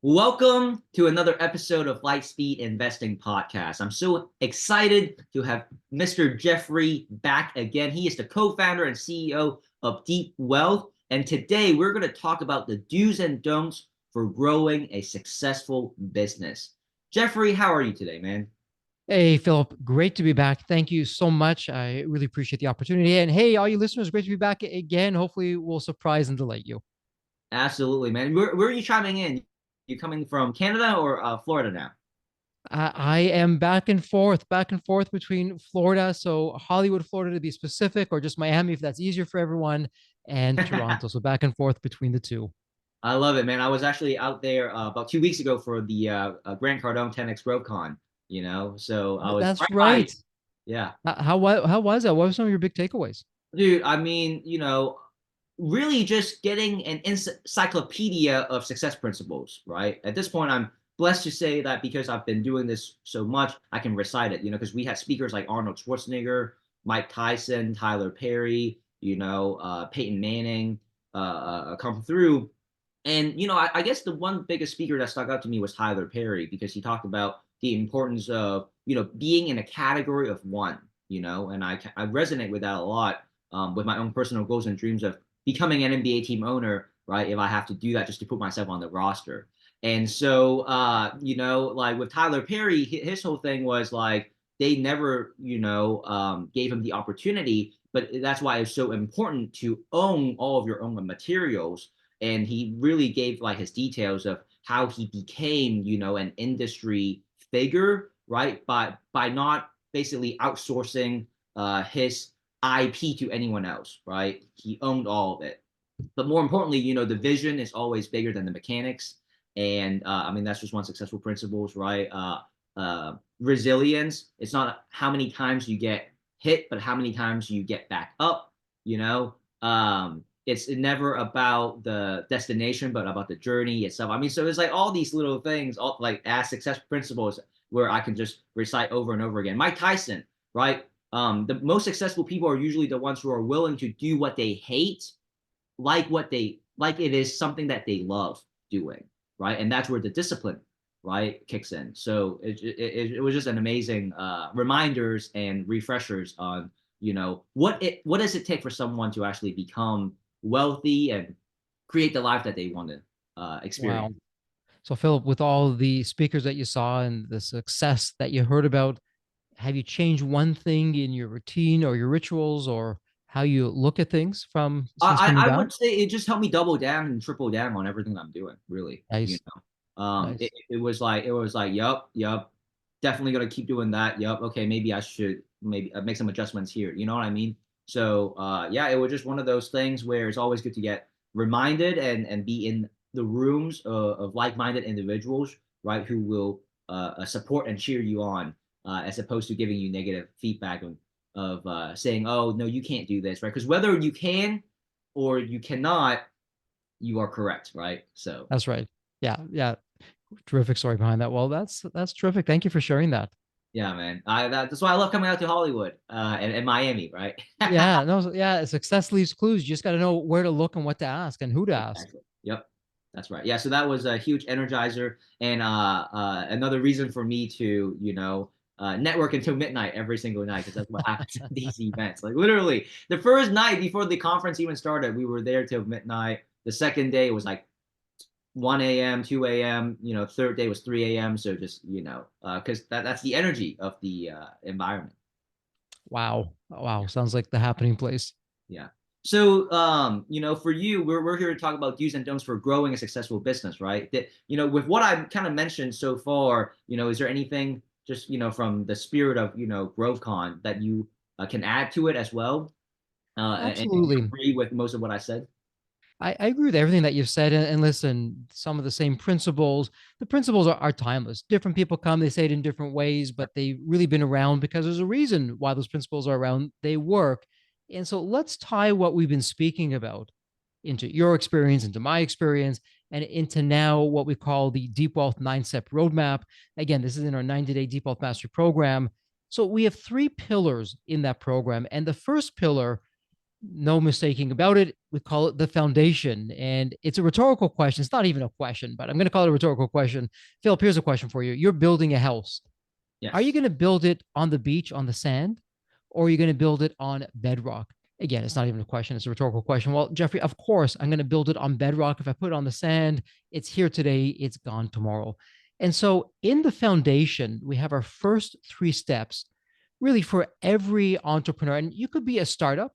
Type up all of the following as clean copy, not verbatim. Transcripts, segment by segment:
Welcome to another episode of Lightspeed Investing Podcast. I'm so excited to have Mr. Jeffrey back again. He is the co-founder and CEO of Deep Wealth. And today we're going to talk about the do's and don'ts for growing a successful business. Jeffrey, how are you today, man? Hey, Philip, great to be back. Thank you so much. I really appreciate the opportunity. And hey, all you listeners, great to be back again. Hopefully, we'll surprise and delight you. Absolutely, man. Where are you chiming in? You coming from Canada or Florida now? I am back and forth between Florida. So, Hollywood, Florida to be specific, or just Miami if that's easier for everyone, and Toronto. So, back and forth between the two. I love it, man. I was actually out there about 2 weeks ago for the Grant Cardone 10X GrowCon, so I was That's bright-eyed. right. Yeah. How was that? What were some of your big takeaways? Dude, I mean, really just getting an encyclopedia of success principles, right? At this point, I'm blessed to say that because I've been doing this so much, I can recite it, because we had speakers like Arnold Schwarzenegger, Mike Tyson, Tyler Perry, Peyton Manning come through. And I guess the one biggest speaker that stuck out to me was Tyler Perry because he talked about the importance of being in a category of one, and I resonate with that a lot with my own personal goals and dreams of becoming an NBA team owner, right? If I have to do that just to put myself on the roster. And so, like with Tyler Perry, his whole thing was like they never, gave him the opportunity, but that's why it's so important to own all of your own materials. And he really gave like his details of how he became, an industry figure, right? By not basically outsourcing his IP to anyone else, right? He owned all of it. But more importantly, the vision is always bigger than the mechanics. And I mean, that's just one successful principles, right? Resilience. It's not how many times you get hit, but how many times you get back up, it's never about the destination, but about the journey itself. I mean, so it's like all these little things, all like as success principles where I can just recite over and over again. Mike Tyson, right? The most successful people are usually the ones who are willing to do what they hate, like it is something that they love doing, right? And that's where the discipline, right, kicks in. So it was just an amazing reminders and refreshers on what does it take for someone to actually become wealthy and create the life that they want to experience. Wow. So, Philip, with all the speakers that you saw and the success that you heard about, have you changed one thing in your routine or your rituals or how you look at things from since coming I back? would say it just helped me double down and triple down on everything I'm doing, really. Nice, It, nice. it was like, yup, definitely gonna keep doing that. Yup, okay, maybe I should maybe make some adjustments here. You know what I mean? So yeah, it was just one of those things where it's always good to get reminded and be in the rooms of like-minded individuals, right, who will support and cheer you on, as opposed to giving you negative feedback of saying, oh no, you can't do this, right? Because whether you can or you cannot, you are correct, right? So That's right. Yeah, yeah. Terrific story behind that. Well, that's terrific. Thank you for sharing that. yeah, man. That's why I love coming out to Hollywood and Miami, right? Yeah, no, yeah. Success leaves clues. You just got to know where to look and what to ask and who to ask. Exactly. Yep. That's right. Yeah. So that was a huge energizer and another reason for me to, network until midnight every single night because that's what happens at these events. Like literally, the first night before the conference even started, we were there till midnight. The second day was like 1 a.m., 2 a.m., third day was 3 a.m. So just, because that's the energy of the environment. Wow, wow. Sounds like the happening place. Yeah. So, for you, we're here to talk about do's and don'ts for growing a successful business, right? That, with what I've kind of mentioned so far, is there anything just, from the spirit of, GrowthCon that you can add to it as well? And you Absolutely. agree with most of what I said? I agree with everything that you've said. And listen, some of the same principles, the principles are timeless. Different people come, they say it in different ways, but they've really been around because there's a reason why those principles are around. They work. And so let's tie what we've been speaking about into your experience, into my experience, and into now what we call the Deep Wealth 9-step roadmap. Again, this is in our 90-day Deep Wealth Mastery program. So we have three pillars in that program. And the first pillar No mistaking about it. We call it the foundation. And it's a rhetorical question. It's not even a question, but I'm going to call it a rhetorical question. Philip, here's a question for you. You're building a house. Are you Yes. going to build it on the beach, on the sand, or are you going to build it on bedrock? Again, it's not even a question, it's a rhetorical question. Well, Jeffrey, of course, I'm going to build it on bedrock. If I put it on the sand, it's here today, it's gone tomorrow. And so in the foundation, we have our first three steps really for every entrepreneur. And you could be a startup,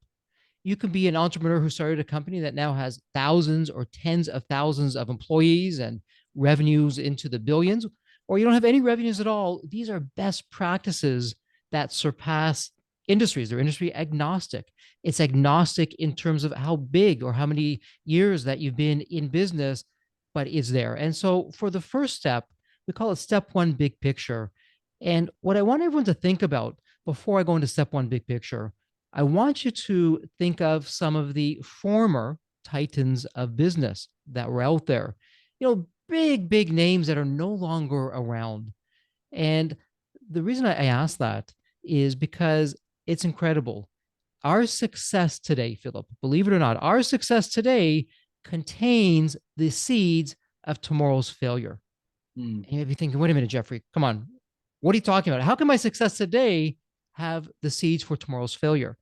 you can be an entrepreneur who started a company that now has thousands or tens of thousands of employees and revenues into the billions, or you don't have any revenues at all. These are best practices that surpass industries. They're industry agnostic. It's agnostic in terms of how big or how many years that you've been in business, but it's there. And so for the first step, we call it step one, big picture. And what I want everyone to think about before I go into step one, big picture, I want you to think of some of the former titans of business that were out there. Big, big names that are no longer around. And the reason I ask that is because it's incredible. Our success today, Philip, believe it or not, our success today contains the seeds of tomorrow's failure. Mm, And you may be thinking, wait a minute, Jeffrey, come on. What are you talking about? How can my success today have the seeds for tomorrow's failure?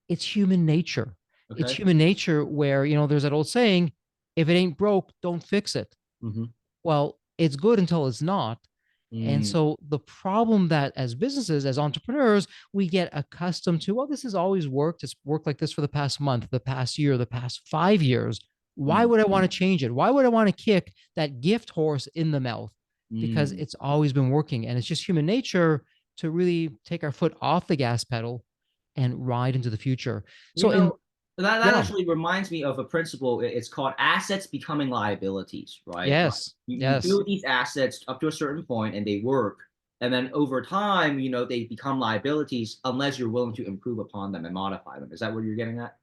It's human nature. It's okay. human nature where, there's that old saying, if it ain't broke, don't fix it. Hmm. Well, it's good until it's not. And Mm, so the problem that as businesses, as entrepreneurs, we get accustomed to, well, this has always worked. It's worked like this for the past month, the past year, the past 5 years. Why mm, would I want to change it? Why would I want to kick that gift horse in the mouth? Because mm. it's always been working. And it's just human nature to really take our foot off the gas pedal and ride into the future. You So in know, that yeah, actually reminds me of a principle. It's called assets becoming liabilities, right? Like yes, you yes. build these assets up to a certain point and they work. And then over time, they become liabilities unless you're willing to improve upon them and modify them. Is that what you're getting at?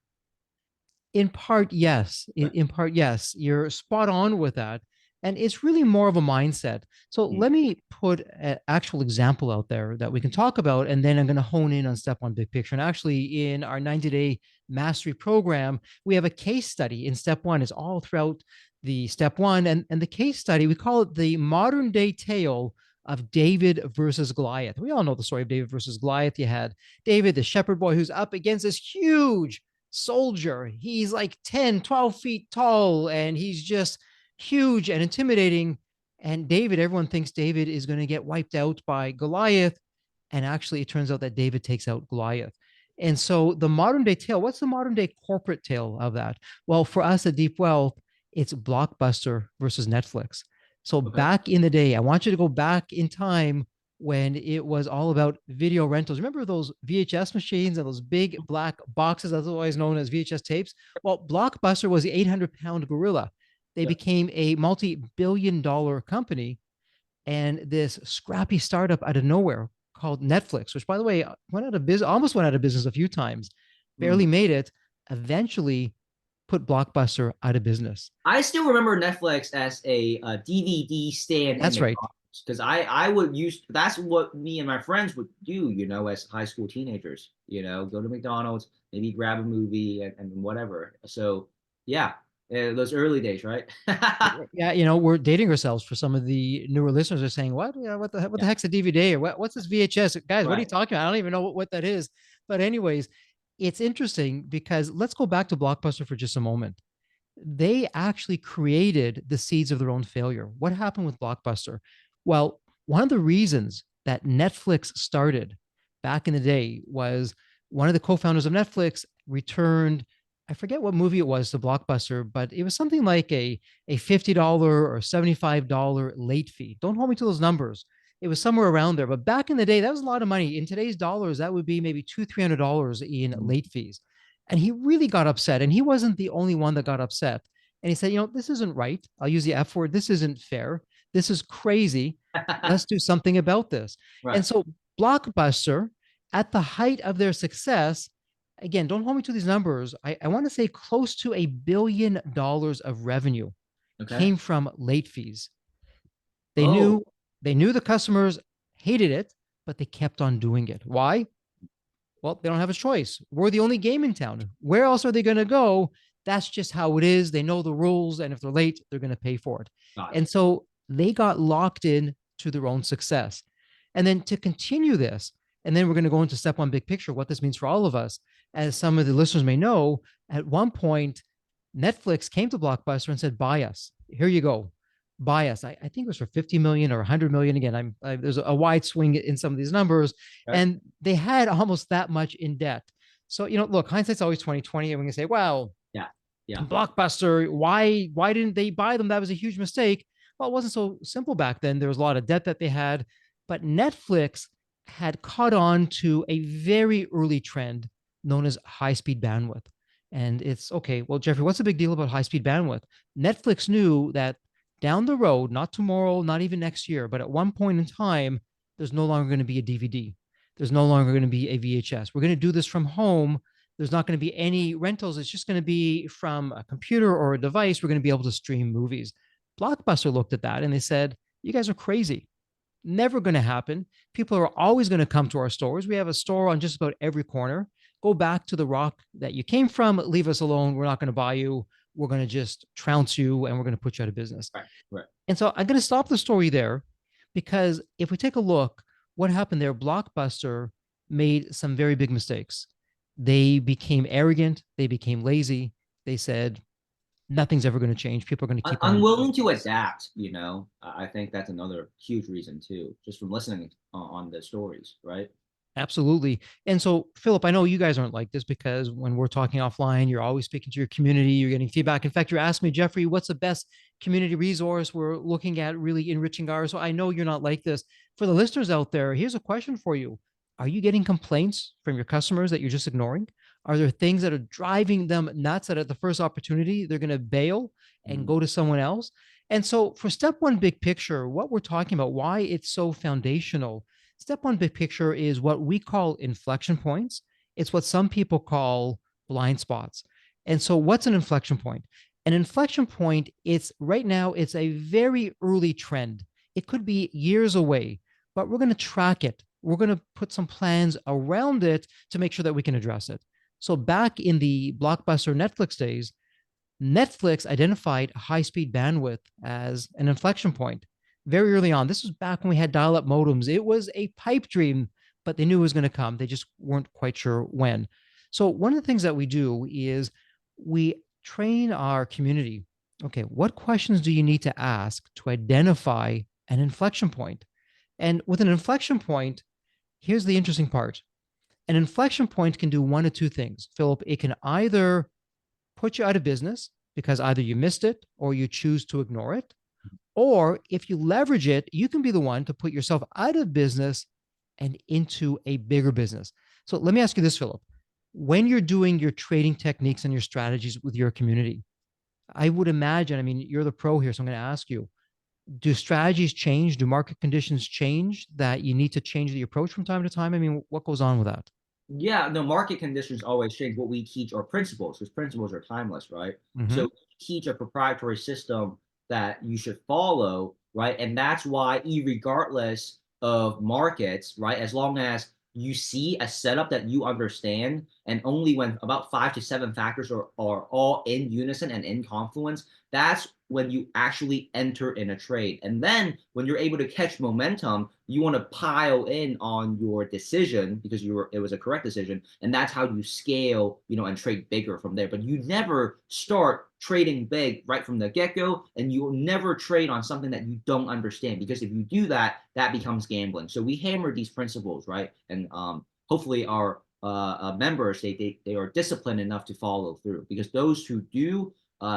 In part, yes. In, Okay. in part, yes. You're spot on with that. And it's really more of a mindset. So Mm, let me put an actual example out there that we can talk about. And then I'm going to hone in on step one, big picture. And actually, in our 90-day mastery program, we have a case study in step one. It's all throughout the step one. And the case study, we call it the modern day tale of David versus Goliath. We all know the story of David versus Goliath. You had David, the shepherd boy, who's up against this huge soldier. He's like 10, 12 feet tall, and he's just huge and intimidating. And David, everyone thinks David is going to get wiped out by Goliath. And actually, it turns out that David takes out Goliath. And so the modern day tale, what's the modern day corporate tale of that? Well, for us at Deep Wealth, it's Blockbuster versus Netflix. So okay. back in the day, I want you to go back in time when it was all about video rentals. Remember those VHS machines and those big black boxes, otherwise known as VHS tapes? Well, Blockbuster was the 800-pound gorilla. They Yeah. became a multi-billion-dollar company, and this scrappy startup out of nowhere called Netflix, which, by the way, went out of business, almost went out of business a few times, Mm. barely made it, eventually put Blockbuster out of business. I still remember Netflix as a DVD stand at That's right. McDonald's because I would use that's what me and my friends would do, as high school teenagers, go to McDonald's, maybe grab a movie and whatever. So yeah, those early days, right? Yeah, we're dating ourselves for some of the newer listeners are saying, what, what Yeah, the heck's a DVD or what's this VHS? Guys, what are you right. talking about? I don't even know what that is. But anyways, it's interesting because let's go back to Blockbuster for just a moment. They actually created the seeds of their own failure. What happened with Blockbuster? Well, one of the reasons that Netflix started back in the day was one of the co-founders of Netflix returned, I forget what movie it was to Blockbuster, but it was something like a $50 or $75 late fee. Don't hold me to those numbers. It was somewhere around there. But back in the day, that was a lot of money. In today's dollars, that would be maybe $200, $300 in Mm. late fees. And he really got upset. And he wasn't the only one that got upset. And he said, this isn't right. I'll use the F word. This isn't fair. This is crazy. Let's do something about this. And Right. so Blockbuster, at the height of their success, again, don't hold me to these numbers. I want to say close to $1 billion of revenue Okay. came from late fees. They Oh. knew they knew the customers hated it, but they kept on doing it. Why? Well, they don't have a choice. We're the only game in town. Where else are they going to go? That's just how it is. They know the rules. And if they're late, they're going to pay for it. Gotcha. And so they got locked in to their own success. And then to continue this, and then we're going to go into step one big picture, what this means for all of us. As some of the listeners may know, at one point, Netflix came to Blockbuster and said, buy us. Here you go. Buy us. I think it was for 50 million or 100 million. Again, there's a wide swing in some of these numbers. Okay. And they had almost that much in debt. So, look, hindsight's always 2020. And we can say, well, Yeah. Yeah. Blockbuster, why didn't they buy them? That was a huge mistake. Well, it wasn't so simple back then. There was a lot of debt that they had, but Netflix had caught on to a very early trend known as high-speed bandwidth. And it's okay. Well, Jeffrey, what's the big deal about high-speed bandwidth? Netflix knew that down the road, not tomorrow, not even next year, but at one point in time, there's no longer going to be a DVD. There's no longer going to be a VHS. We're going to do this from home. There's not going to be any rentals. It's just going to be from a computer or a device. We're going to be able to stream movies. Blockbuster looked at that and they said, you guys are crazy. Never going to happen. People are always going to come to our stores. We have a store on just about every corner. Go back to the rock that you came from. Leave us alone. We're not going to buy you. We're going to just trounce you and we're going to put you out of business. Right. Right. And so I'm going to stop the story there because if we take a look, what happened there, Blockbuster made some very big mistakes. They became arrogant. They became lazy. They said, nothing's ever going to change. People are going to keep on. Unwilling to adapt, I think that's another huge reason too, just from listening on the stories, right? Absolutely. And so, Philip, I know you guys aren't like this because when we're talking offline, you're always speaking to your community, you're getting feedback. In fact, you're asking me, Jeffrey, what's the best community resource? We're looking at really enriching ours. So I know you're not like this. For the listeners out there, here's a question for you. Are you getting complaints from your customers that you're just ignoring? Are there things that are driving them nuts that at the first opportunity, they're going to bail and go to someone else? And so, for step one, big picture, what we're talking about, why it's so foundational. Step one, big picture, is what we call inflection points. It's what some people call blind spots. And so, what's an inflection point? An inflection point, it's right now, it's a very early trend. It could be years away, but we're going to track it. We're going to put some plans around it to make sure that we can address it. So, back in the Blockbuster Netflix days, Netflix identified high speed bandwidth as an inflection point very early on. This was back when we had dial up modems. It was a pipe dream, but they knew it was going to come. They just weren't quite sure when. So, one of the things that we do is we train our community. Okay, what questions do you need to ask to identify an inflection point? And with an inflection point, here's the interesting part. An inflection point can do one of two things, Philip. It can either put you out of business because either you missed it or you choose to ignore it. Or if you leverage it, you can be the one to put yourself out of business and into a bigger business. So let me ask you this, Philip. When you're doing your trading techniques and your strategies with your community, I would imagine, I mean, you're the pro here, so I'm going to ask you, do strategies change? Do market conditions change that you need to change the approach from time to time? I mean, what goes on with that? Yeah, the market conditions always change. What we teach are principles, because principles are timeless, right? So Mm-hmm. we teach a proprietary system that you should follow, right? And that's why, regardless of markets, right, as long as you see a setup that you understand, and only when about 5 to 7 factors are all in unison and in confluence, that's when you actually enter in a trade. And then when you're able to catch momentum, you want to pile in on your decision because it was a correct decision, and that's how you scale, and trade bigger from there. But you never start trading big right from the get-go, and you will never trade on something that you don't understand, because if you do that, that becomes gambling. So we hammer these principles, right? And hopefully our members, they are disciplined enough to follow through, because those who do,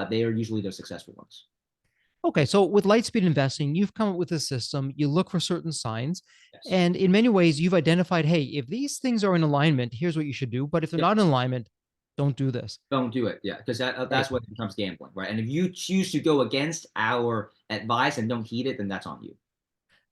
they are usually the successful ones. Okay, so with Lightspeed investing, you've come up with a system, you look for certain signs, Yes. and in many ways, you've identified, hey, if these things are in alignment, here's what you should do. But if they're Yep. not in alignment, don't do this. Don't do it. Yeah, because Right. that's when it becomes gambling, right? And if you choose to go against our advice and don't heed it, then that's on you.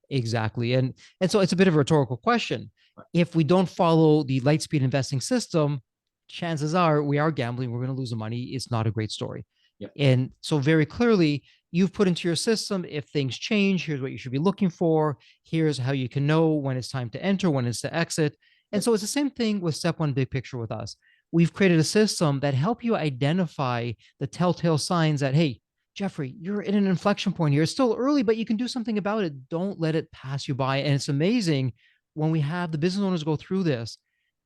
Exactly. And so it's a bit of a rhetorical question. Right. If we don't follow the Lightspeed investing system, chances are we are gambling, we're going to lose the money. It's not a great story. Yep. And so very clearly, you've put into your system, if things change, here's what you should be looking for. Here's how you can know when it's time to enter, when it's to exit. And so it's the same thing with step one big picture with us. We've created a system that help you identify the telltale signs that, hey, Jeffrey, you're in an inflection point here. It's still early, but you can do something about it. Don't let it pass you by. And it's amazing when we have the business owners go through this.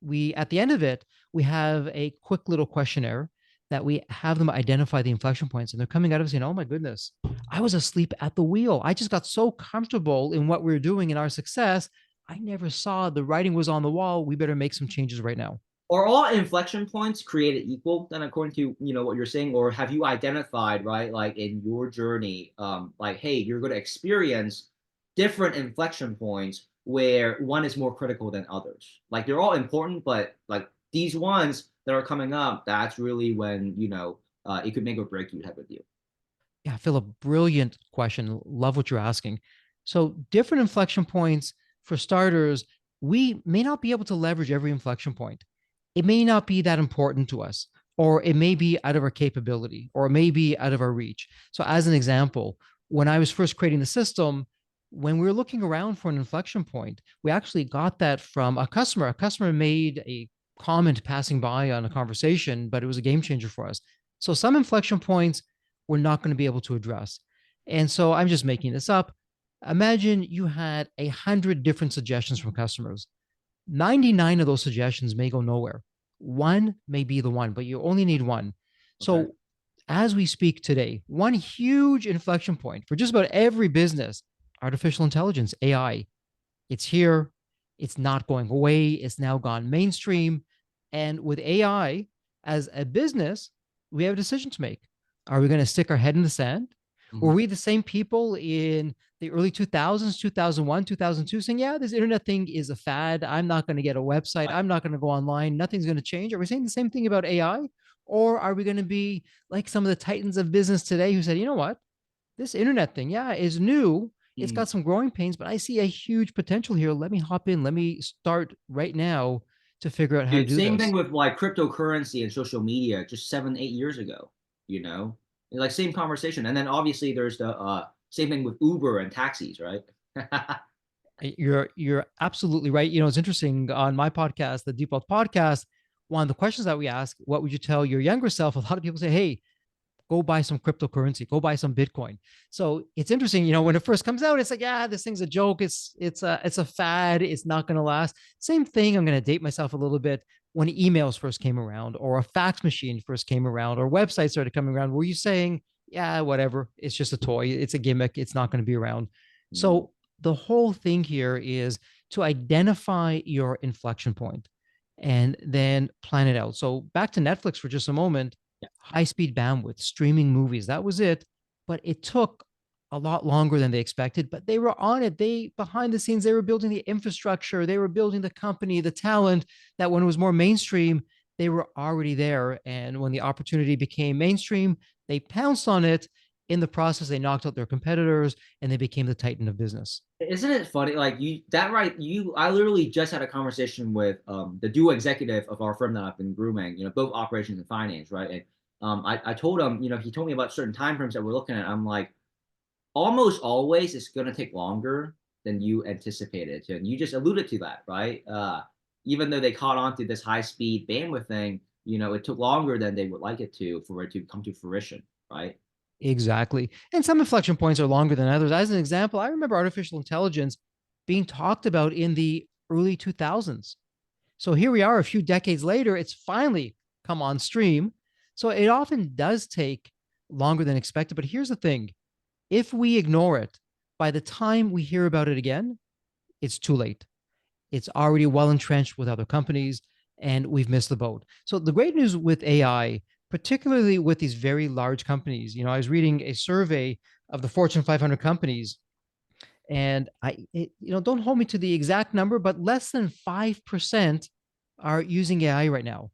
We, at the end of it, we have a quick little questionnaire that we have them identify the inflection points. And they're coming out of saying, oh my goodness, I was asleep at the wheel. I just got so comfortable in what we we're doing and our success. I never saw the writing was on the wall. We better make some changes right now. Are all inflection points created equal then according to what you're saying, or have you identified, right, like in your journey, like, hey, you're going to experience different inflection points where one is more critical than others? Like they're all important, but like these ones that are coming up, that's really when it could make or break you type of deal. Yeah, Philip, brilliant question. Love what you're asking. So, different inflection points for starters, we may not be able to leverage every inflection point. It may not be that important to us, or it may be out of our capability, or it may be out of our reach. So, as an example, when I was first creating the system, when we were looking around for an inflection point, we actually got that from a customer. A customer made a comment passing by on a conversation, but it was a game changer for us. So, some inflection points we're not going to be able to address. And so I'm just making this up. Imagine you had 100 different suggestions from customers. 99 of those suggestions may go nowhere. One may be the one, but you only need one. Okay. So as we speak today, one huge inflection point for just about every business, artificial intelligence, AI, it's here. It's not going away. It's now gone mainstream. And with AI as a business, we have a decision to make. Are we going to stick our head in the sand? Were Mhm. we the same people in the early 2000s, 2001, 2002 saying, yeah, this internet thing is a fad. I'm not going to get a website. I'm not going to go online. Nothing's going to change. Are we saying the same thing about AI? Or are we going to be like some of the titans of business today who said, you know what? This internet thing, yeah, is new. It's Mm. got some growing pains, but I see a huge potential here. Let me hop in. Let me start right now to figure out how to Dude, do same thing this. with like cryptocurrency and social media just 7, 8 years ago, like same conversation. And then obviously there's the same thing with Uber and taxis, right? You're absolutely right. You know, it's interesting on my podcast, the Deep Wealth podcast. One of the questions that we ask, what would you tell your younger self? A lot of people say, hey, go buy some cryptocurrency, go buy some Bitcoin. So it's interesting, you know, when it first comes out, it's like, yeah, this thing's a joke. It's a fad. It's not going to last. Same thing. I'm going to date myself a little bit. When emails first came around, or a fax machine first came around, or websites started coming around, were you saying, yeah, whatever, it's just a toy, it's a gimmick, it's not going to be around? Mm. So the whole thing here is to identify your inflection point and then plan it out. So back to Netflix for just a moment. Yeah. High speed bandwidth, streaming movies. That was it. But it took a lot longer than they expected, but they were on it. They, behind the scenes, they were building the infrastructure, they were building the company, the talent, that when it was more mainstream, they were already there. And when the opportunity became mainstream, they pounced on it. In the process, they knocked out their competitors and they became the titan of business. Isn't it funny? Like I literally just had a conversation with the dual executive of our firm that I've been grooming, both operations and finance, right? And I told him, he told me about certain time frames that we're looking at. I'm like, almost always it's going to take longer than you anticipated. And you just alluded to that, right? Even though they caught on to this high speed bandwidth thing, it took longer than they would like it to for it to come to fruition, right? Exactly. And some inflection points are longer than others. As an example, I remember artificial intelligence being talked about in the early 2000s. So here we are a few decades later, it's finally come on stream. So it often does take longer than expected. But here's the thing, if we ignore it, by the time we hear about it again, it's too late. It's already well entrenched with other companies and we've missed the boat. So the great news with AI, particularly with these very large companies, I was reading a survey of the Fortune 500 companies, and don't hold me to the exact number, but less than 5% are using AI right now.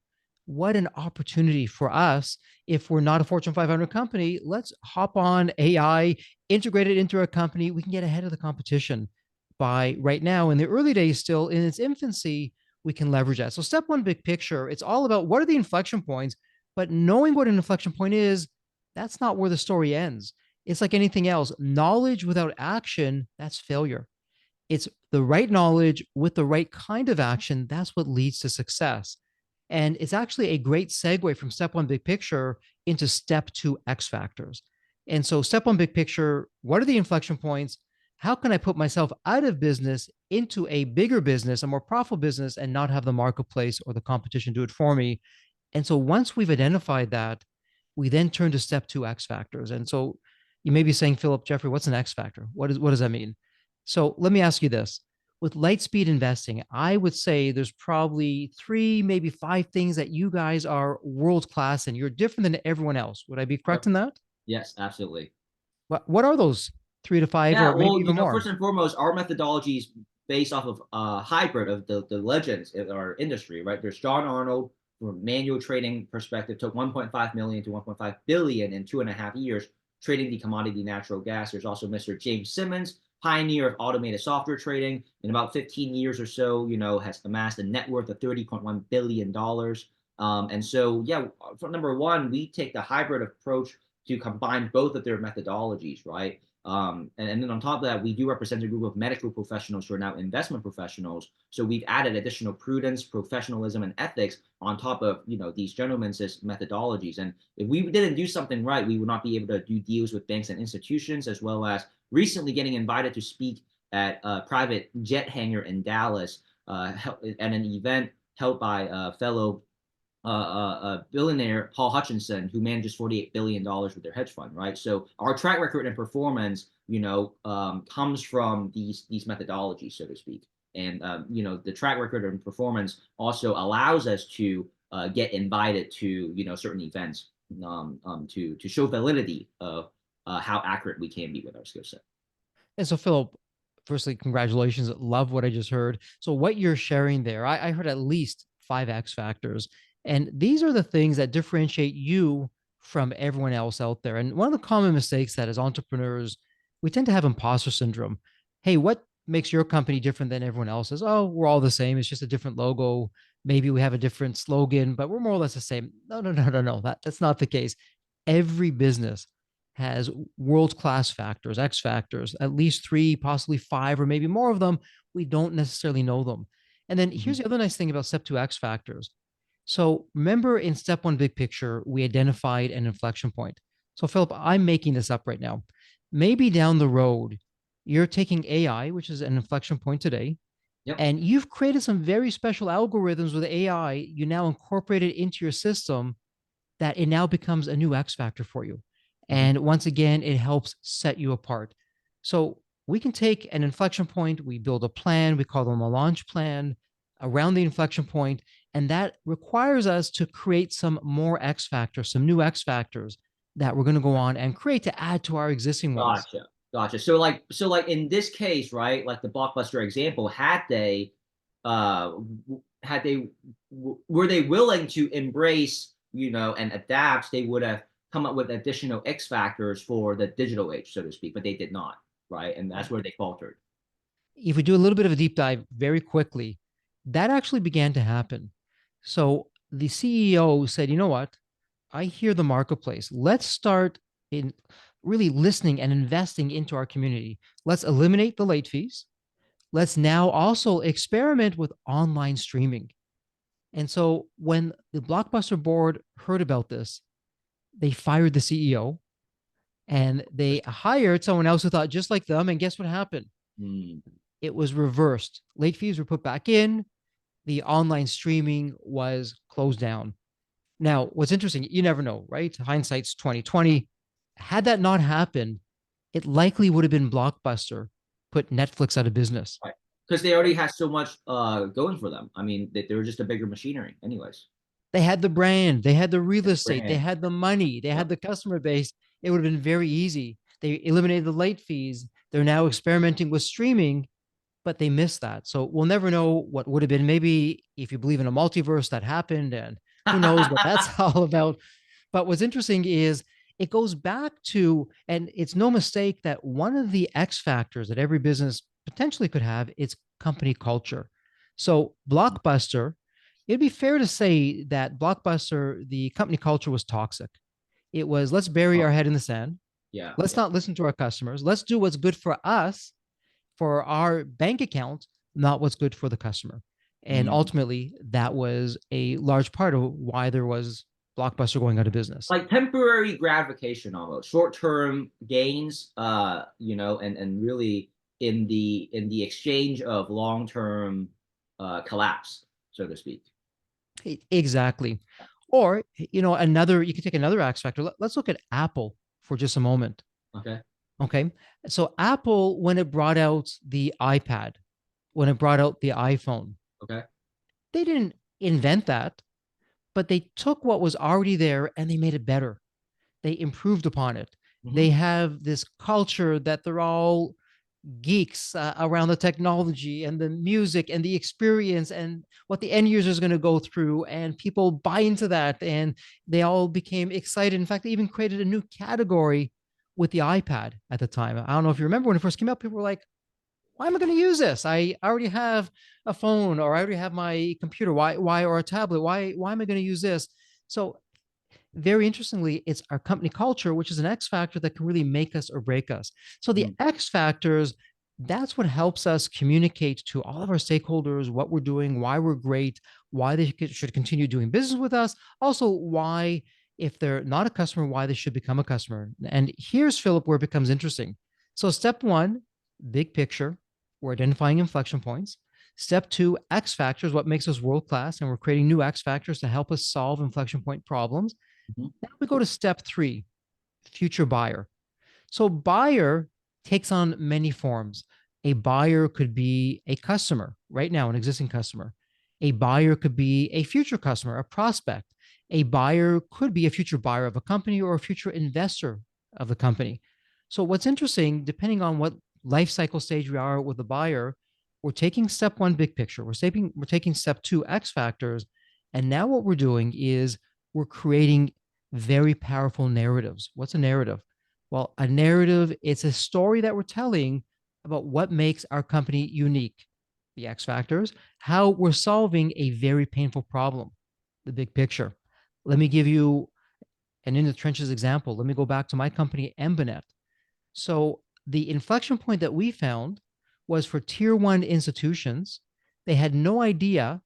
What an opportunity for us. If we're not a Fortune 500 company, let's hop on AI, integrate it into our company. We can get ahead of the competition by right now. In the early days, still in its infancy, we can leverage that. So, step one, big picture, it's all about what are the inflection points, but knowing what an inflection point is, that's not where the story ends. It's like anything else. Knowledge without action, that's failure. It's the right knowledge with the right kind of action. That's what leads to success. And it's actually a great segue from step one, big picture, into step two, X factors. And so, step one, big picture, what are the inflection points? How can I put myself out of business into a bigger business, a more profitable business, and not have the marketplace or the competition do it for me? And so, once we've identified that, we then turn to step two, X factors. And so, you may be saying, Philip, Jeffrey, what's an X factor? What does that mean? So let me ask you this. With Lightspeed investing, I would say there's probably three, maybe five things that you guys are world class and you're different than everyone else. Would I be Yep. correct in that? Yes, absolutely. What are those three to five Yeah, or maybe well, even first more? and foremost, our methodology is based off of a hybrid of the legends in our industry, right? There's John Arnold, from a manual trading perspective, took 1.5 million to 1.5 billion in 2.5 years trading the commodity natural gas. There's also Mr. James Simmons, pioneer of automated software trading. In about 15 years or so, has amassed a net worth of $30.1 billion. And so, yeah, for number one, we take the hybrid approach to combine both of their methodologies, right? And then on top of that, we do represent a group of medical professionals who are now investment professionals. So we've added additional prudence, professionalism, and ethics on top of these gentlemen's methodologies. And if we didn't do something right, we would not be able to do deals with banks and institutions, as well as recently getting invited to speak at a private jet hangar in Dallas at an event held by fellow billionaire Paul Hutchinson, who manages $48 billion with their hedge fund, right? So our track record and performance, comes from these methodologies, so to speak. And the track record and performance also allows us to get invited to certain events to show validity of how accurate we can be with our skill set. And so, Philip, firstly, congratulations. Love what I just heard. So, what you're sharing there, I heard at least five X factors. And these are the things that differentiate you from everyone else out there. And one of the common mistakes that as entrepreneurs, we tend to have imposter syndrome. Hey, what makes your company different than everyone else's? Oh, we're all the same. It's just a different logo. Maybe we have a different slogan, but we're more or less the same. No, no, no, no, no. That's not the case. Every business has world class factors, X factors, at least three, possibly five, or maybe more of them. We don't necessarily know them. And then Mm-hmm. here's the other nice thing about step two X factors. So remember in step one, big picture, we identified an inflection point. So, Philip, I'm making this up right now. Maybe down the road, you're taking AI, which is an inflection point today, Yep. and you've created some very special algorithms with AI. You now incorporate it into your system that it now becomes a new X factor for you. Mm-hmm. And once again, it helps set you apart. So we can take an inflection point, we build a plan, we call them a launch plan around the inflection point, and that requires us to create some more X factors, some new X factors that we're going to go on and create to add to our existing ones. Gotcha. Gotcha. So like in this case, right, like the Blockbuster example, had they were they willing to embrace, and adapt, they would have come up with additional X factors for the digital age, so to speak, but they did not, right? And that's where they faltered. If we do a little bit of a deep dive very quickly, that actually began to happen. So the CEO said, you know what? I hear the marketplace. Let's start in really listening and investing into our community. Let's eliminate the late fees. Let's now also experiment with online streaming. And so when the Blockbuster board heard about this, they fired the CEO and they hired someone else who thought just like them. And guess what happened? Hmm. It was reversed. Late fees were put back in. The online streaming was closed down. Now, what's interesting, you never know, right? Hindsight's 2020. Had that not happened, it likely would have been Blockbuster, put Netflix out of business. Right. Because they already had so much going for them. I mean, they were just a bigger machinery, anyways. They had the brand, they had the real estate, they Brand. had the money, they Yep. had the customer base. It would have been very easy. They eliminated the late fees. They're now experimenting with streaming, but they missed that. So we'll never know what would have been. Maybe if you believe in a multiverse, that happened, and who knows what that's all about. But what's interesting is it goes back to, and it's no mistake that one of the X factors that every business potentially could have is company culture. So Blockbuster, it'd be fair to say that Blockbuster, the company culture was toxic. It was let's bury Oh, our head in the sand. yeah, Let's yeah. not listen to our customers. Let's do what's good for us. for our bank account, not what's good for the customer. And Mm. ultimately, that was a large part of why there was Blockbuster going out of business. Like temporary gratification, almost short-term gains, and really in the exchange of long-term collapse, so to speak. Exactly. Or, you can take another X factor. Let's look at Apple for just a moment. Okay. Okay. So, Apple, when it brought out the iPad, when it brought out the iPhone, Okay. they didn't invent that, but they took what was already there and they made it better. They improved upon it. They Hmm. have this culture that they're all geeks around the technology and the music and the experience and what the end user is going to go through, and people buy into that, and they all became excited. In fact, they even created a new category with the iPad at the time. I don't know if you remember when it first came out, people were like, why am I going to use this? I already have a phone, or I already have my computer. Why, or a tablet? Why am I going to use this? So very interestingly, it's our company culture, which is an X factor that can really make us or break us. So the Mm. X factors, that's what helps us communicate to all of our stakeholders what we're doing, why we're great, why they should continue doing business with us. Also, why, if they're not a customer, why they should become a customer. And here's, Philip, where it becomes interesting. So step one, big picture, we're identifying inflection points. Step two, X factors, what makes us world class, and we're creating new X factors to help us solve inflection point problems. Mhm. Now we go to step three, future buyer. So buyer takes on many forms. A buyer could be a customer right now, an existing customer. A buyer could be a future customer, a prospect. A buyer could be a future buyer of a company or a future investor of the company. So what's interesting, depending on what life cycle stage we are with the buyer, we're taking step one, big picture. We're taking step two, X factors. And now what we're doing is we're creating very powerful narratives. What's a narrative? Well, a narrative, it's a story that we're telling about what makes our company unique, the X factors, how we're solving a very painful problem, the big picture. Let me give you an in the trenches example. Let me go back to my company, Embanet. So the inflection point that we found was for tier one institutions. They had no idea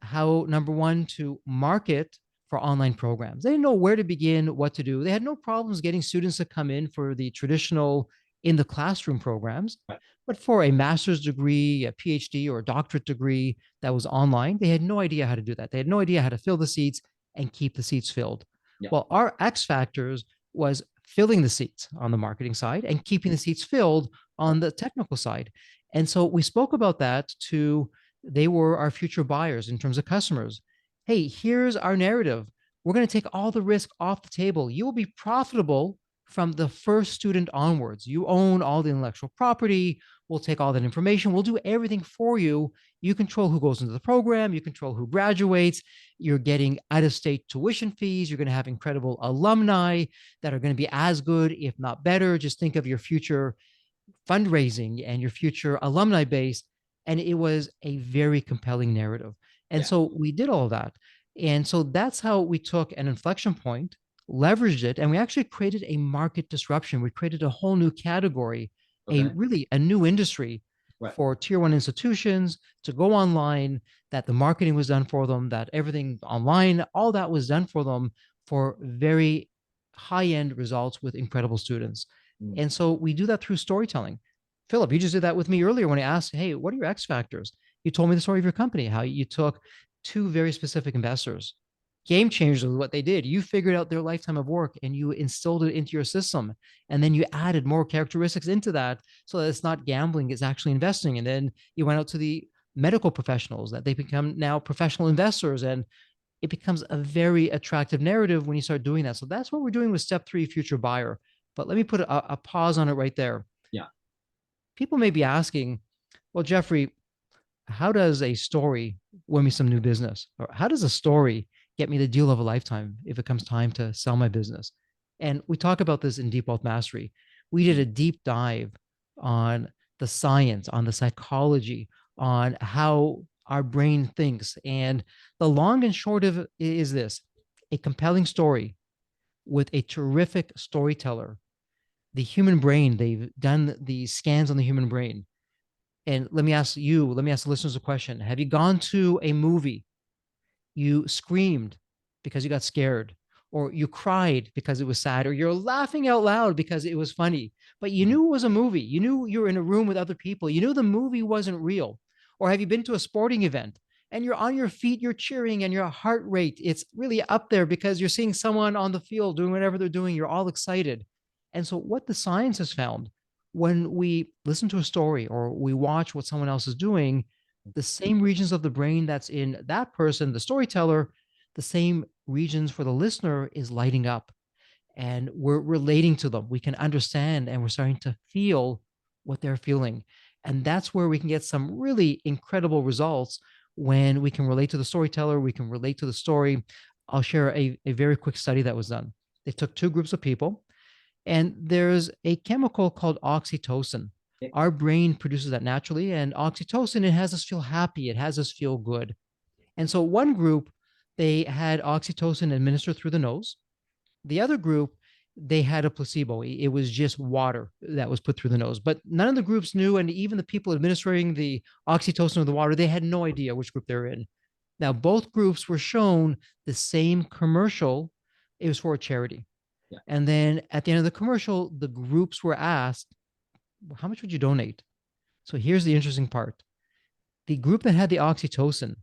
how, number one, to market for online programs. They didn't know where to begin, what to do. They had no problems getting students to come in for the traditional in the classroom programs. Right. But for a master's degree, a PhD, or a doctorate degree that was online, they had no idea how to do that. They had no idea how to fill the seats and keep the seats filled. Yeah. Well, our X factors was filling the seats on the marketing side and keeping the seats filled on the technical side. And so we spoke about that to, they were our future buyers in terms of customers. Hey, here's our narrative. We're going to take all the risk off the table. You will be profitable from the first student onwards. You own all the intellectual property. We'll take all that information. We'll do everything for you. You control who goes into the program. You control who graduates. You're getting out of state tuition fees. You're going to have incredible alumni that are going to be as good, if not better. Just think of your future fundraising and your future alumni base. And it was a very compelling narrative. And Yeah. so we did all of that. And so that's how we took an inflection point, leveraged it, and we actually created a market disruption. We created a whole new category, a Okay. really a new industry Right. for tier one institutions to go online, that the marketing was done for them, that everything online, all that was done for them for very high end results with incredible students. Mm. And so we do that through storytelling. Philip, you just did that with me earlier when I asked, hey, what are your X factors? You told me the story of your company, how you took two very specific investors, game changers with what they did. You figured out their lifetime of work and you instilled it into your system. And then you added more characteristics into that so that it's not gambling, it's actually investing. And then you went out to the medical professionals that they become now professional investors. And it becomes a very attractive narrative when you start doing that. So that's what we're doing with step three, future buyer. But let me put a pause on it right there. Yeah. People may be asking, well, Jeffrey, how does a story win me some new business? Or how does a story get me the deal of a lifetime if it comes time to sell my business? And we talk about this in Deep Wealth Mastery. We did a deep dive on the science, on the psychology, on how our brain thinks. And the long and short of it is this: a compelling story with a terrific storyteller. The human brain, they've done the scans on the human brain. And let me ask the listeners a question. Have you gone to a movie, you screamed because you got scared, or you cried because it was sad, or you're laughing out loud because it was funny, but you Mhm. knew it was a movie. You knew you were in a room with other people. You knew the movie wasn't real. Or have you been to a sporting event and you're on your feet, you're cheering, and your heart rate, it's really up there because you're seeing someone on the field doing whatever they're doing. You're all excited. And so, what the science has found when we listen to a story or we watch what someone else is doing, the same regions of the brain that's in that person, the storyteller, the same regions for the listener is lighting up. And we're relating to them. We can understand and we're starting to feel what they're feeling. And that's where we can get some really incredible results when we can relate to the storyteller, we can relate to the story. I'll share a very quick study that was done. They took two groups of people, and there's a chemical called oxytocin. Yeah. Our brain produces that naturally, and oxytocin, it has us feel happy, it has us feel good. And so one group, they had oxytocin administered through the nose. The other group, they had a placebo. It was just water that was put through the nose. But none of the groups knew, and even the people administering the oxytocin or the water, they had no idea which group they're in. Now, both groups were shown the same commercial. It was for a charity. Yeah. And then at the end of the commercial, the groups were asked, "Well, how much would you donate?" So here's the interesting part. The group that had the oxytocin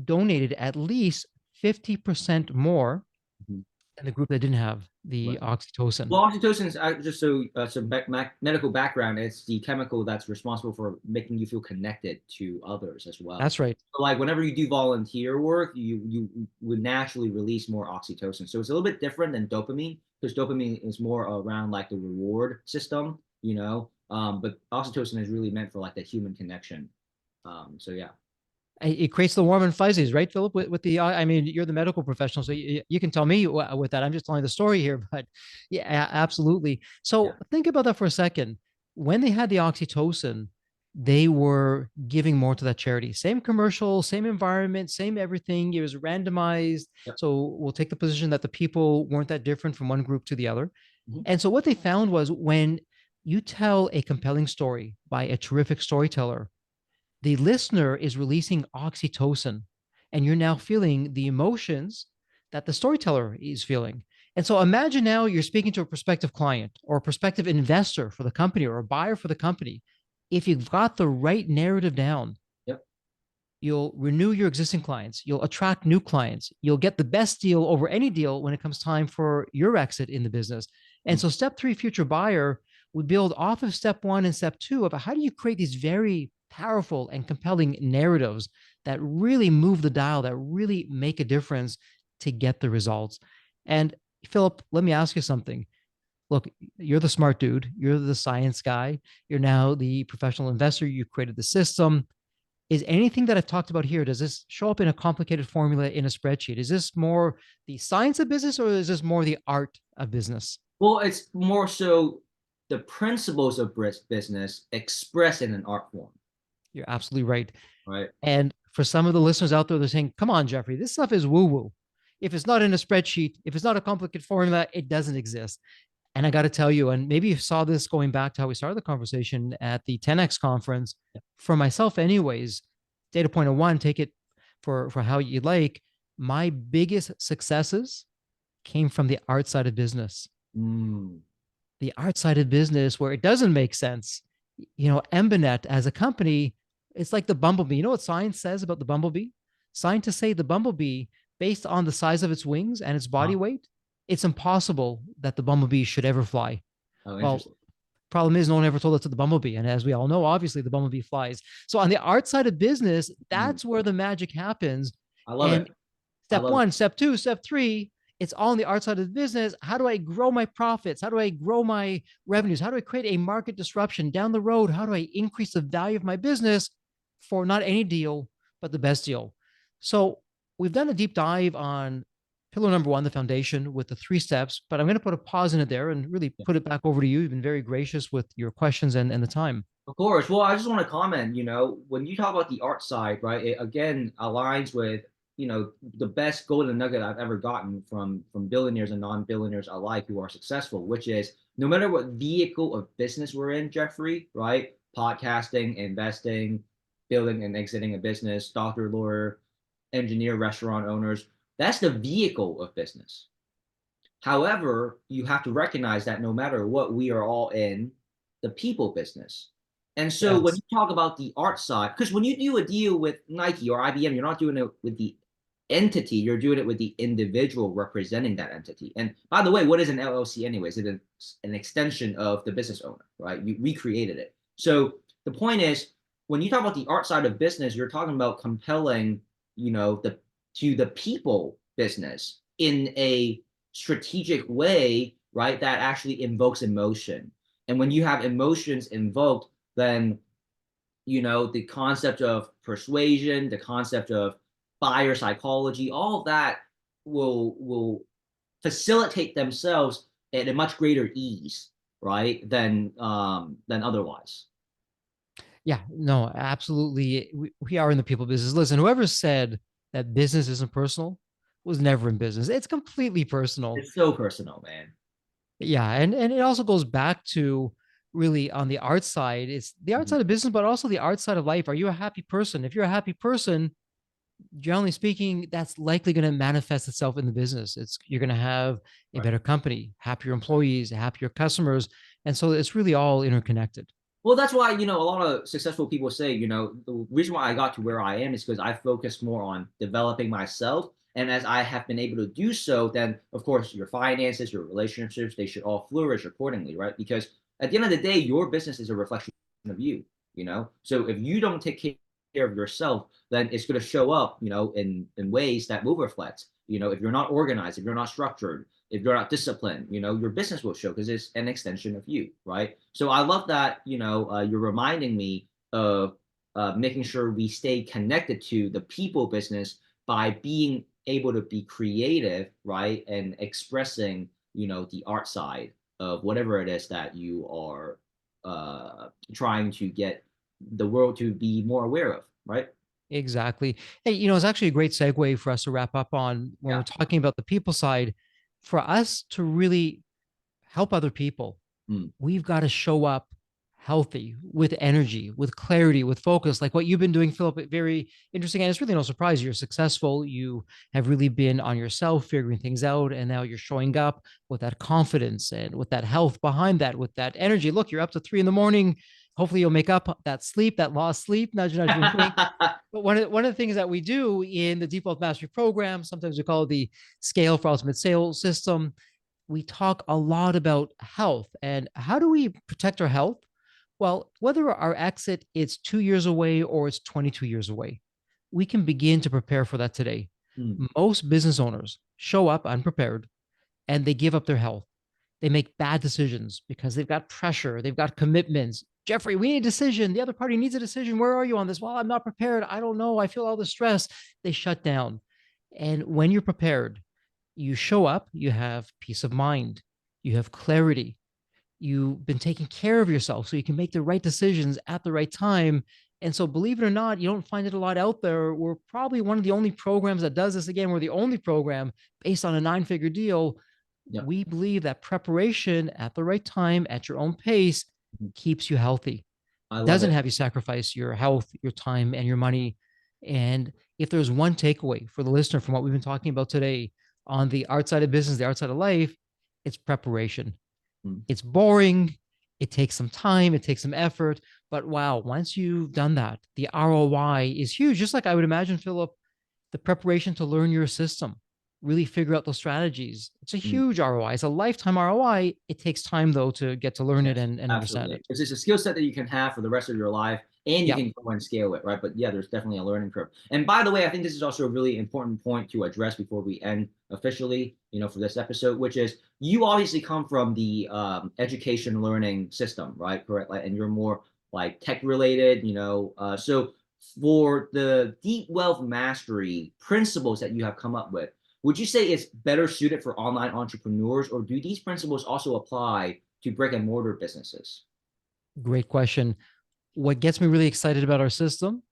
donated at least 50% more Mhm. than the group that didn't have the Right. oxytocin. Well, oxytocin is just so some medical background. It's the chemical that's responsible for making you feel connected to others as well. That's right. So, like whenever you do volunteer work, you would naturally release more oxytocin. So it's a little bit different than dopamine because dopamine is more around like the reward system, you know. But oxytocin is really meant for like the human connection. So yeah, It creates the warm and fuzzies, right, Philip? With the, I mean, you're the medical professional, so you can tell me with that. I'm just telling the story here, but yeah, absolutely. yeah, So think about that for a second. When they had the oxytocin, they were giving more to that charity. Same commercial, same environment, same everything. It was randomized. yep. So we'll take the position that the people weren't that different from one group to the other. Mhm. And so what they found was when you tell a compelling story by a terrific storyteller, the listener is releasing oxytocin, and you're now feeling the emotions that the storyteller is feeling. And so imagine now you're speaking to a prospective client or a prospective investor for the company or a buyer for the company. If you've got the right narrative down, Yep. you'll renew your existing clients, you'll attract new clients, you'll get the best deal over any deal when it comes time for your exit in the business. And Mhm. so step three, future buyer, we build off of step one and step two about how do you create these very powerful and compelling narratives that really move the dial, that really make a difference to get the results. And Philip, let me ask you something. Look, you're the smart dude, you're the science guy, you're now the professional investor, you created the system. Is anything that I've talked about here, does this show up in a complicated formula in a spreadsheet? Is this more the science of business or is this more the art of business? Well, it's more so the principles of business expressed in an art form, You're absolutely right. right? And for some of the listeners out there, they're saying, come on, Jeffrey, this stuff is woo woo. If it's not in a spreadsheet, if it's not a complicated formula, it doesn't exist. And I got to tell you, and maybe you saw this going back to how we started the conversation at the 10X conference. For myself, anyways, data point of one, take it for how you like. My biggest successes came from the art side of business. Mm. The art side of business where it doesn't make sense. Embonet as a company, it's like the bumblebee. You know what science says about the bumblebee? Scientists say the bumblebee, based on the size of its wings and its body weight, it's impossible that the bumblebee should ever fly. Oh, Well, interesting. problem is no one ever told it to the bumblebee. And as we all know, obviously the bumblebee flies. So on the art side of business, Mm. that's where the magic happens. I love it. And I step love it. one, step two, step three, it's all on the art side of the business. How do I grow my profits? How do I grow my revenues? How do I create a market disruption down the road? How do I increase the value of my business for not any deal, but the best deal? So we've done a deep dive on pillar number one, the foundation with the three steps, but I'm going to put a pause in it there and really Yeah. put it back over to you. You've been very gracious with your questions and the time. Of course. Well, I just want to comment, when you talk about the art side, right, it again aligns with, the best golden nugget I've ever gotten from billionaires and non-billionaires alike who are successful, which is no matter what vehicle of business we're in, Jeffrey, right? Podcasting, investing, building and exiting a business, doctor, lawyer, engineer, restaurant owners, that's the vehicle of business. However, you have to recognize that no matter what, we are all in the people business. And so when Yes. you talk about the art side, because when you do a deal with Nike or IBM, you're not doing it with the entity, you're doing it with the individual representing that entity. And by the way, what is an LLC anyways? It's an extension of the business owner, right? We created it. So the point is, when you talk about the art side of business, you're talking about compelling, the people business in a strategic way, right? That actually invokes emotion. And when you have emotions invoked, then the concept of persuasion, the concept of buyer psychology, all of that will facilitate themselves at a much greater ease, right? Than otherwise. Yeah, no, absolutely. We are in the people business. Listen, whoever said that business isn't personal was never in business. It's completely personal. It's so personal, man. Yeah, and it also goes back to really on the art side. It's the art Mhm. side of business, but also the art side of life. Are you a happy person? If you're a happy person, generally speaking, that's likely going to manifest itself in the business. It's You're going to have a Right. better company, happier employees, happier customers, and so it's really all interconnected. Well, that's why, a lot of successful people say, the reason why I got to where I am is because I focused more on developing myself. And as I have been able to do so, then of course your finances, your relationships, they should all flourish accordingly, right? Because at the end of the day, your business is a reflection of you. So if you don't take care of yourself, then it's going to show up, in ways that will reflect. If you're not organized, if you're not structured, if you're not disciplined, your business will show because it's an extension of you, right? So I love that, you're reminding me of making sure we stay connected to the people business by being able to be creative, right? And expressing, the art side of whatever it is that you are trying to get the world to be more aware of, right? Exactly. Hey, it's actually a great segue for us to wrap up on when Yeah. we're talking about the people side. For us to really help other people, Mm. we've got to show up healthy with energy, with clarity, with focus, like what you've been doing, Philip. Very interesting. And it's really no surprise you're successful. You have really been on yourself, figuring things out. And now you're showing up with that confidence and with that health behind that, with that energy. Look, you're up to 3 in the morning. Hopefully, you'll make up that sleep, that lost sleep. Nudge, nudge, wink, wink. But one of the things that we do in the Deep Wealth Mastery Program, sometimes we call it the Scale for Ultimate Sales System, we talk a lot about health and how do we protect our health? Well, whether our exit is 2 years away or it's 22 years away, we can begin to prepare for that today. Mm. Most business owners show up unprepared and they give up their health. They make bad decisions because they've got pressure, they've got commitments. Jeffrey, we need a decision. The other party needs a decision. Where are you on this? Well, I'm not prepared. I don't know. I feel all the stress. They shut down. And when you're prepared, you show up, you have peace of mind, you have clarity, you've been taking care of yourself so you can make the right decisions at the right time. And so, believe it or not, you don't find it a lot out there. We're probably one of the only programs that does this. Again, we're the only program based on a 9-figure deal. Yeah. We believe that preparation at the right time, at your own pace, Mhm. keeps you healthy, I love doesn't it. have you sacrifice your health, your time, and your money. And if there's one takeaway for the listener from what we've been talking about today on the art side of business, the art side of life, it's preparation. Mm. It's boring. It takes some time. It takes some effort. But wow, once you've done that, the ROI is huge. Just like I would imagine, Philip, the preparation to learn your system, really figure out those strategies. It's a Mm. huge ROI. It's a lifetime ROI. It takes time, though, to get to learn it Yes, and understand absolutely. it. It's a skill set that you can have for the rest of your life, and you Yeah, can go and scale it, right? But yeah, there's definitely a learning curve. And by the way, I think this is also a really important point to address before we end officially, for this episode, which is you obviously come from the education learning system, right? Correct. Like, and you're more like tech related, so for the deep wealth mastery principles that you have come up with, would you say it's better suited for online entrepreneurs, or do these principles also apply to brick and mortar businesses? great question. What gets me really excited about our system,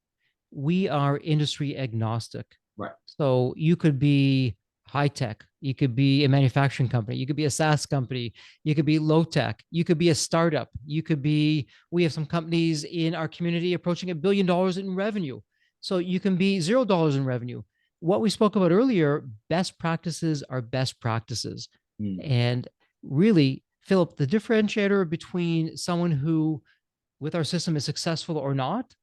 we are industry agnostic. Right. So you could be high tech, you could be a manufacturing company, you could be a SaaS company, you could be low tech, you could be a startup, you could be, we have some companies in our community approaching $1 billion in revenue. So you can be $0 in revenue. What we spoke about earlier, best practices are best practices. Mm, And really, Philip, the differentiator between someone who with our system is successful or not,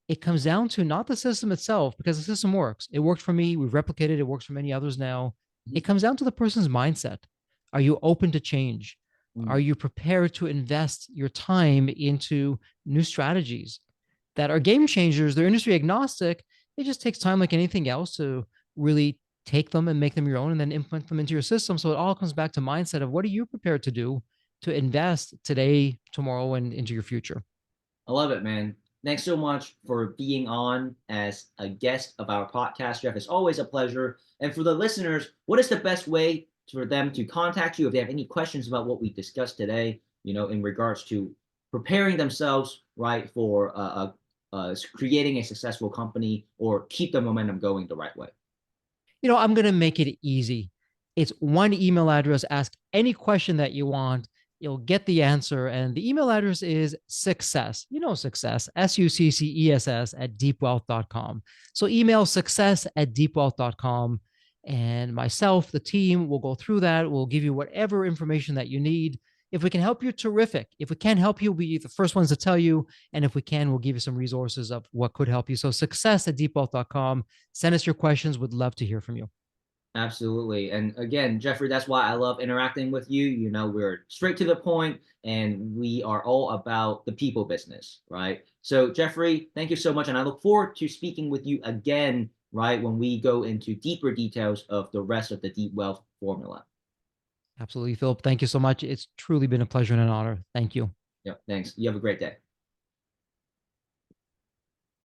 it comes down to not the system itself, because the system works. It worked for me. We've replicated. It works for many others now. It mhm, comes down to the person's mindset. Are you open to change? Are mm. you prepared to invest your time into new strategies that are game changers? They're industry agnostic. It just takes time, like anything else, to really take them and make them your own and then implement them into your system. So it all comes back to mindset of what are you prepared to do to invest today, tomorrow, and into your future. I love it, man. Thanks so much for being on as a guest of our podcast, Jeff. It's always a pleasure. And for the listeners, what is the best way for them to contact you if they have any questions about what we discussed today, in regards to preparing themselves, right, for creating a successful company or keep the momentum going the right way? I'm going to make it easy. It's one email address. Ask any question that you want. You'll get the answer. And the email address is success, success, success at deepwealth.com. So email success at deepwealth.com. And myself, the team will go through that. We'll give you whatever information that you need. If we can help you, terrific. If we can't help you, we'll be the first ones to tell you. And if we can, we'll give you some resources of what could help you. So success at deepwealth.com. Send us your questions. Would love to hear from you. Absolutely. And again, Jeffrey, that's why I love interacting with you. We're straight to the point and we are all about the people business, right? So, Jeffrey, thank you so much. And I look forward to speaking with you again, right, when we go into deeper details of the rest of the Deep Wealth formula. Absolutely, Philip. Thank you so much. It's truly been a pleasure and an honor. Thank you. Yep. Thanks. You have a great day.